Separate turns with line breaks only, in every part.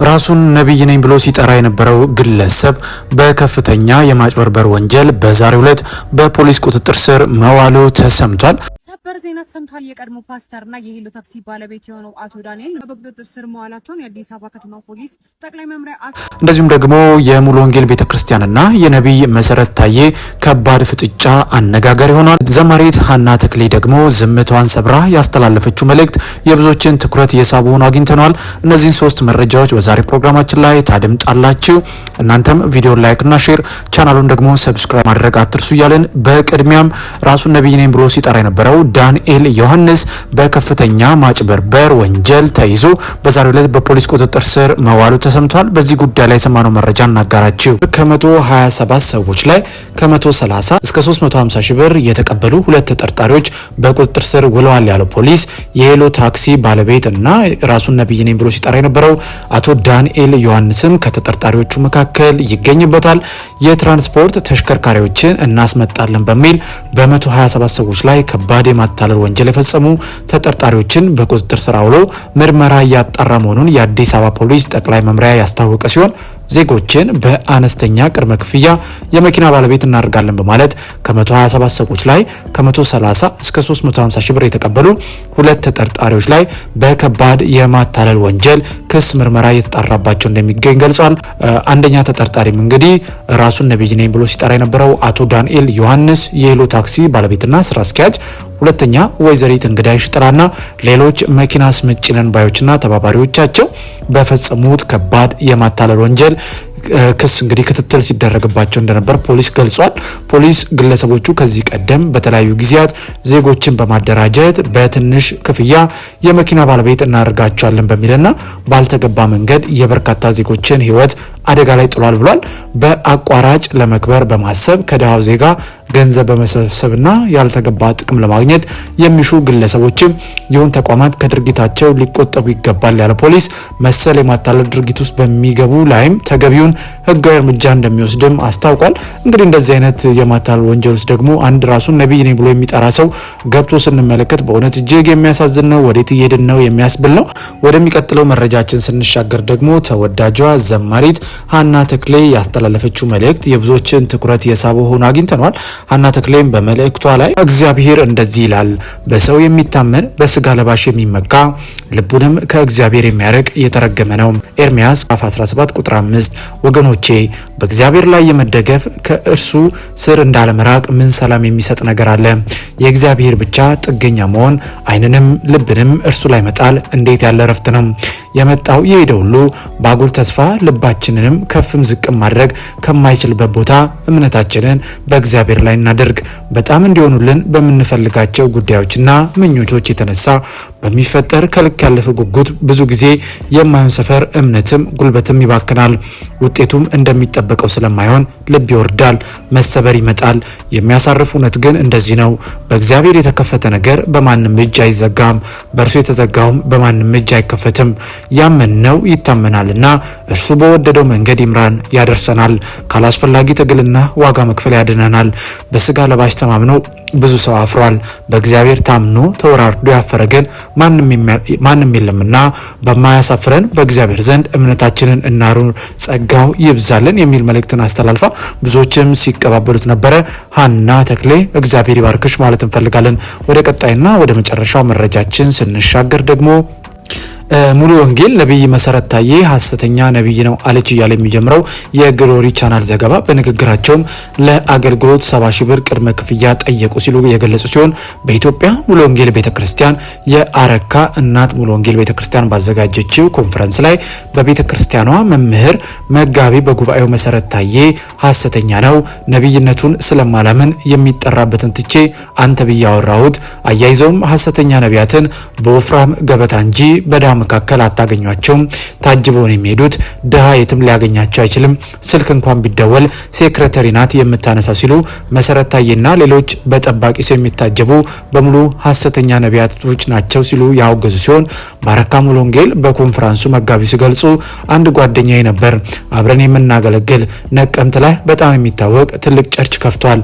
ራሱን ነብይ ነኝ ብሎ ሲጠራ የነበረው ግለሰብ በከፍተኛ የማጭበርበር ወንጀል በዛሬው ዕለት በፖሊስ ቁጥጥር ስር መዋሉ ተሰምቷል።
ሰበር ዜና ተሰምቷል። የቀድሞ ፓስተርና የሄሎ ታክሲ ባለቤት የሆነው አቶ ዳንኤል በቁጥጥር ስር መዋላቸውን የአዲስ አበባ ከተማ ፖሊስ ጠቅላይ መምሪያ
እንደዚሁም ደግሞ የሙሉ ወንጌል ቤተክርስቲያንና የነብይ መሰረት ታዬ ከባድ ፍጥጫ አነጋጋሪ ሆኗል። ዘማሪት ሀና ተክሌ ደግሞ ዝምታዋን ሰብራ ያስተላለፈችው መልእክት የብዙዎችን ትኩረት የሳቡ ሆኖ አግኝተናል። እነዚህን ሶስት መረጃዎች በዛሬ ፕሮግራማችን ላይ ታደምጣላችሁ። እናንተም ቪዲዮን ላይክ እና ሼር፣ ቻናሉን ደግሞ ሰብስክራይብ ማድረግ አትርሱ እያልን በቅድሚያም ራሱን ነብይ ነኝ ብሎ ሲጠራ የነበረው ዳንኤል ዮሐንስ በከፍተኛ ማጭበርበር ወንጀል ተይዞ በዛሬው ዕለት በፖሊስ ቁጥጥር ስር መዋሉ ተሰምቷል። በዚህ ጉዳይ ላይ የሰማነው መረጃ እናጋራችሁ። ከ127 ሰዎች ላይ ከ130 እስከ 350 ሺህ ብር የተቀበሉ ሁለት ተጠርጣሪዎች በቁጥጥር ስር ውለዋል ያለው ፖሊስ የሄሎ ታክሲ ባለቤት እና ራሱን ነብይ ነኝ ብሎ ሲጠራ የነበረው አቶ ዳንኤል ዮሐንስም ከተጠርጣሪዎቹ መካከል ይገኝበታል። የትራንስፖርት ተሽከርካሪዎችን እናስመጣለን በሚል በ127 ሰዎች ላይ ከባድ የማታለል ወንጀል የፈጸሙ ተጠርጣሪዎችን በቁጥጥር ስር አውሎ ምርመራ እያጣራ መሆኑን የአዲስ አበባ ፖሊስ ጠቅላይ መምሪያ ያስታወቀ ሲሆን ዜጎችን በአነስተኛ ቅድመ ክፍያ የመኪና ባለቤት እናደርጋለን በማለት ከ127 ሰዎች ላይ ከ130 እስከ 350 ሺህ ብር የተቀበሉ ሁለት ተጠርጣሪዎች ላይ በከባድ የማታለል ወንጀል ክስ ምርመራ እየተጣራባቸው እንደሚገኝ ገልጿል። አንደኛ ተጠርጣሪም እንግዲህ ራሱን ነብይ ነኝ ብሎ ሲጠራ የነበረው አቶ ዳንኤል ዮሐንስ የሄሎ ታክሲ ባለቤትና ስራ አስኪያጅ፣ ሁለተኛ ወይዘሪት እንግዳይ ሽጥራና ሌሎች መኪና አስመጪ ነን ባዮችና ተባባሪዎቻቸው በፈጸሙት ከባድ የማታለል ወንጀል ክስ እንግዲህ ክትትል ሲደረግባቸው እንደነበር ፖሊስ ገልጿል። ፖሊስ ግለሰቦቹ ከዚህ ቀደም በተለያዩ ጊዜያት ዜጎችን በማደራጀት በትንሽ ክፍያ የመኪና ባለቤት እናደርጋቸዋለን በሚልና ባልተገባ መንገድ የበርካታ ዜጎችን ሕይወት አደጋ ላይ ጥሏል ብሏል። በአቋራጭ ለመክበር በማሰብ ከደሃው ዜጋ ገንዘብ በመሰብሰብና ያልተገባ ጥቅም ለማግኘት የሚሹ ግለሰቦችም ይሁን ተቋማት ከድርጊታቸው ሊቆጠቡ ይገባል ያለ ፖሊስ መሰል የማታለል ድርጊት ውስጥ በሚገቡ ላይም ተገቢውን ህጋዊ እርምጃ እንደሚወስድም አስታውቋል። እንግዲህ እንደዚህ አይነት የማታለል ወንጀል ውስጥ ደግሞ አንድ ራሱን ነብይ ነኝ ብሎ የሚጠራ ሰው ገብቶ ስንመለከት በእውነት እጅግ የሚያሳዝን ነው። ወዴት እየሄድን ነው የሚያስብል ነው። ወደሚቀጥለው መረጃችን ስንሻገር ደግሞ ተወዳጇ ዘማሪት ሀና ተክሌ ያስተላለፈችው መልእክት የብዙዎችን ትኩረት የሳበው ሆኖ አግኝተናል። ሀና ተክሌም በመልእክቷ ላይ እግዚአብሔር እንደዚህ ይላል፣ በሰው የሚታመን በስጋ ለባሽ የሚመካ ልቡንም ከእግዚአብሔር የሚያርቅ የተረገመ ነው። ኤርሚያስ 17 ቁጥር 5 ወገኖቼ በእግዚአብሔር ላይ የመደገፍ ከእርሱ ስር እንዳለመራቅ ምን ሰላም የሚሰጥ ነገር አለ? የእግዚአብሔር ብቻ ጥገኛ መሆን ዓይንንም ልብንም እርሱ ላይ መጣል እንዴት ያለ ረፍት ነው! የመጣው የሄደ ሁሉ ባጉል ተስፋ ልባችንንም ከፍም ዝቅም ማድረግ ከማይችልበት ቦታ እምነታችንን በእግዚአብሔር ላይ እናደርግ። በጣም እንዲሆኑልን በምንፈልጋቸው ጉዳዮችና ምኞቶች የተነሳ በሚፈጠር ከልክ ያለፈ ጉጉት ብዙ ጊዜ የማይሆን ሰፈር እምነትም ጉልበትም ይባክናል። ውጤቱም እንደሚጠበቀው ስለማይሆን ልብ ይወርዳል፣ መሰበር ይመጣል። የሚያሳርፍ እውነት ግን እንደዚህ ነው። በእግዚአብሔር የተከፈተ ነገር በማንም እጅ አይዘጋም፣ በእርሱ የተዘጋውም በማንም እጅ አይከፈትም። ያመንነው ይታመናልና እርሱ በወደደው መንገድ ይምራን ያደርሰናል። ካላስፈላጊ ትግልና ዋጋ መክፈል ያድነናል። በስጋ ለባሽ ተማምኖ ብዙ ሰው አፍሯል። በእግዚአብሔር ታምኖ ተወራርዶ ያፈረ ግን ማንም የለምና በማያሳፍረን በእግዚአብሔር ዘንድ እምነታችንን እናኑር፣ ጸጋው ይብዛልን የሚል መልእክትን አስተላልፋ ብዙዎችም ሲቀባበሉት ነበረ። ሀና ተክሌ እግዚአብሔር ይባርክሽ ማለት እንፈልጋለን። ወደ ቀጣይና ወደ መጨረሻው መረጃችን ስንሻገር ደግሞ ሙሉ ወንጌል ነብይ መሰረት ታዬ ሐሰተኛ ነብይ ነው አለች እያለ የሚጀምረው የግሎሪ ቻናል ዘገባ በንግግራቸውም ለአገልግሎት 70 ሺህ ብር ቅድመ ክፍያ ጠየቁ ሲሉ የገለጹ ሲሆን በኢትዮጵያ ሙሉ ወንጌል ቤተክርስቲያን የአረካ እናት ሙሉ ወንጌል ቤተክርስቲያን ባዘጋጀችው ኮንፈረንስ ላይ በቤተክርስቲያኗ መምህር መጋቢ በጉባኤው መሰረት ታዬ ሐሰተኛ ነው፣ ነብይነቱን ስለማላምን የሚጠራበትን ትቼ አንተ ብዬ አወራሁት። አያይዘውም ሐሰተኛ ነቢያትን በወፍራም ገበታ እንጂ በዳ መካከል አታገኟቸውም። ታጅበው ነው የሚሄዱት። ድሃ የትም ሊያገኛቸው አይችልም። ስልክ እንኳን ቢደወል ሴክሬታሪ ናት የምታነሳው ሲሉ መሰረት ታዬና ሌሎች በጠባቂ ሰው የሚታጀቡ በሙሉ ሐሰተኛ ነቢያቶች ናቸው ሲሉ ያወገዙ ሲሆን ባረካ ሙሉ ወንጌል በኮንፈረንሱ መጋቢ ሲገልጹ አንድ ጓደኛዬ ነበር አብረን የምናገለግል ነቀምት ላይ በጣም የሚታወቅ ትልቅ ቸርች ከፍቷል።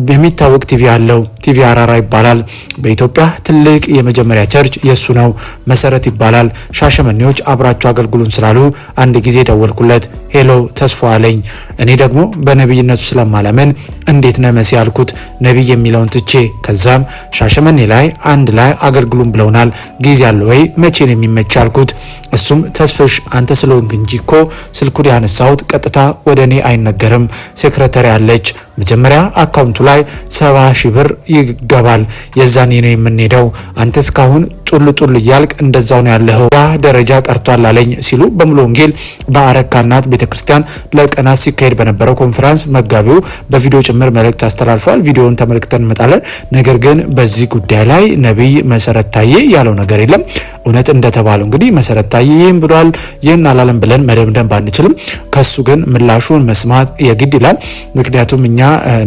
የሚታወቅ ቲቪ አለው። ቲቪ አራራ ይባላል። በኢትዮጵያ ትልቅ የመጀመሪያ ቸርች የሱ ነው። መሰረት ይባላል። ሻሸመኔዎች አብራቸው አገልግሉን ስላሉ አንድ ጊዜ ደወልኩለት። ሄሎ ተስፋ አለኝ። እኔ ደግሞ በነብይነቱ ስለማላመን እንዴት ነህ መሲ አልኩት፣ ነብይ የሚለውን ትቼ። ከዛም ሻሸመኔ ላይ አንድ ላይ አገልግሉን ብለውናል፣ ጊዜ አለ ወይ መቼ ነው የሚመች አልኩት። እሱም ተስፍሽ አንተ ስለሆንክ እንጂ እኮ ስልኩን ያነሳሁት ቀጥታ ወደ እኔ አይነገርም፣ ሴክሬታሪ አለች፣ መጀመሪያ አካውንቱ ላይ 70,000 ብር ይገባል፣ የዛኔ ነው የምንሄደው፣ አንተ እስካሁን ጡል እያልቅ እንደዛው ነው ያለኸው፣ ያ ደረጃ ቀርቷል አለኝ ሲሉ በሙሉ ወንጌል በአረካ እናት ቤተክርስቲያን ለቀናት ሲካሄድ በነበረው ኮንፈረንስ መጋቢው በቪዲዮ ጭምር መልእክት አስተላልፏል። ቪዲዮውን ተመልክተን እንመጣለን። ነገር ግን በዚህ ጉዳይ ላይ ነብይ መሰረት ታዬ ያለው ነገር የለም። እውነት እንደተባለው እንግዲህ መሰረት ታዬ ይህን ብሏል ይህን አላለም ብለን መደምደም ባንችልም ከሱ ግን ምላሹን መስማት የግድ ይላል። ምክንያቱም እኛ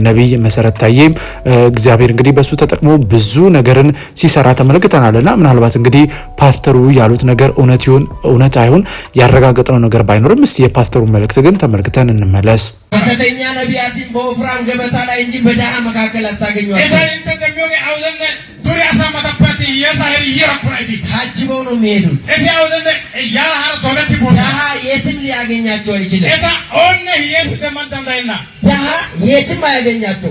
ነብይ መሰረት ታዬ እግዚአብሔር እንግዲህ በሱ ተጠቅሞ ብዙ ነገርን ሲሰራ ተመልክተናልና ምናልባት እንግዲህ ፓስተሩ ያሉት ነገር እውነት ይሁን እውነት አይሁን ያረጋገጥነው ነገር ባይኖርም እስቲ የፓስተሩን መልእክት ግን ተመልክተን እንመለስ።
ሐሰተኛ ነቢያትን በወፍራም ገበታ ላይ እንጂ በድሃ መካከል አታገኟቸውም። ታጅበው ነው የሚሄዱት። ድሃ የትም ሊያገኛቸው አይችልም። ድሃ የትም አያገኛቸው።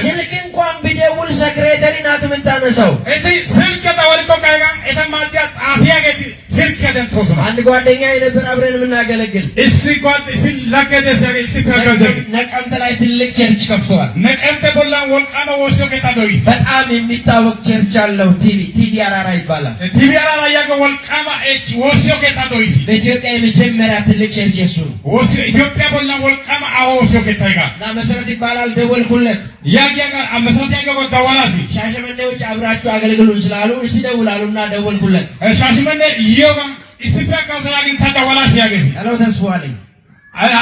ስልክ እንኳን ቢደውል ሰክሬተሪ ናት የምታነሳው። አንድ ጓደኛ የነበር አብረን የምናገለግል ነቀምት ላይ ትልቅ ቸርች ከፍተዋል። በጣም የሚታወቅ ቸርች አለው። ቲቪ አራራ ይባላል። በኢትዮጵያ የመጀመሪያ ትልቅ ቸርች የሱ ነው እና መሰረት ይባላል። ደወልኩለት። ሻሸመኔዎች አብራችሁ አገልግሉን ስላሉ እስቲ ደውላሉና ደወልኩለት። ሄሎ ተስፋ አለኝ።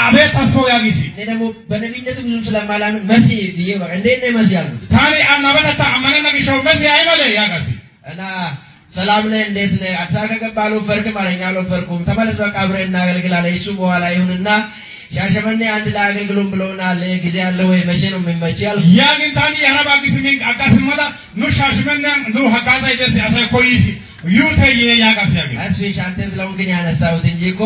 አቤት ተስፋው ያጊሲ
እኔ ደግሞ በነቢይነቱ ብዙም ስለማላምን መሲ ብዬ እንዴት ነው መሲ አልኩት።
ታሪ አናበለታ አመነና ጊዜው መሲ አይመለ ያጋሲ
እና ሰላም ነህ እንዴት ነህ? አዲስ አበባ ከገባህ አልወፈርክም አለኝ። አልወፈርኩም። ተመለስ በቃ አብረን እናገልግላለን። እሱ በኋላ ይሁንና ሻሸመኔ አንድ ላይ አገልግሎን ብለውናል። ጊዜ አለ ወይ መቼ ነው የሚመች ያልኩት።
ያ ግን ታኒ ያረባ ጊዜ ምን አጋስመላ ኑ ሻሸመኔ ኑ ሀጋዛ ይደስ ያሳይ ኮይሲ ዩተየ ያጋሲ ያጋሲ
አስፊሽ አንተ ስለሆንክ ግን ያነሳሁት እንጂ እኮ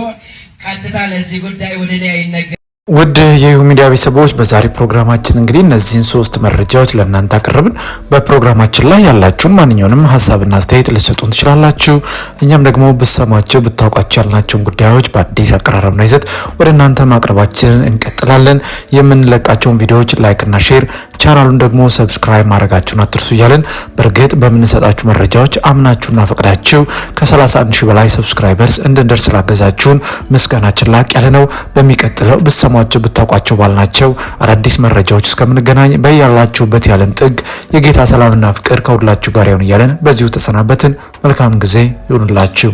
ቀጥታ ለዚህ ጉዳይ ወደ እኔ አይነገርም።
ውድ የይሁ ሚዲያ ቤተሰቦች በዛሬ ፕሮግራማችን እንግዲህ እነዚህን 3 መረጃዎች ለእናንተ አቀረብን። በፕሮግራማችን ላይ ያላችሁን ማንኛውንም ሀሳብና አስተያየት ልሰጡን ትችላላችሁ። እኛም ደግሞ ብትሰሟቸው ብታውቋቸው ያልናቸውን ጉዳዮች በአዲስ አቀራረብና ይዘት ወደ እናንተ ማቅረባችንን እንቀጥላለን። የምንለቃቸውን ቪዲዮዎች ላይክና ሼር፣ ቻናሉን ደግሞ ሰብስክራይብ ማድረጋችሁን አትርሱ እያለን በእርግጥ በምንሰጣችሁ መረጃዎች አምናችሁና ፈቅዳችሁ ከ31 ሺህ በላይ ሰብስክራይበርስ እንድንደርስ ስላገዛችሁን ምስጋናችን ላቅ ያለ ነው። በሚቀጥለው ብትሰሟቸው ብታውቋቸው ባልናቸው አዳዲስ መረጃዎች እስከምንገናኝ በያላችሁበት የዓለም ጥግ የጌታ ሰላምና ፍቅር ከሁላችሁ ጋር ይሁን እያለን በዚሁ ተሰናበትን። መልካም ጊዜ ይሁንላችሁ።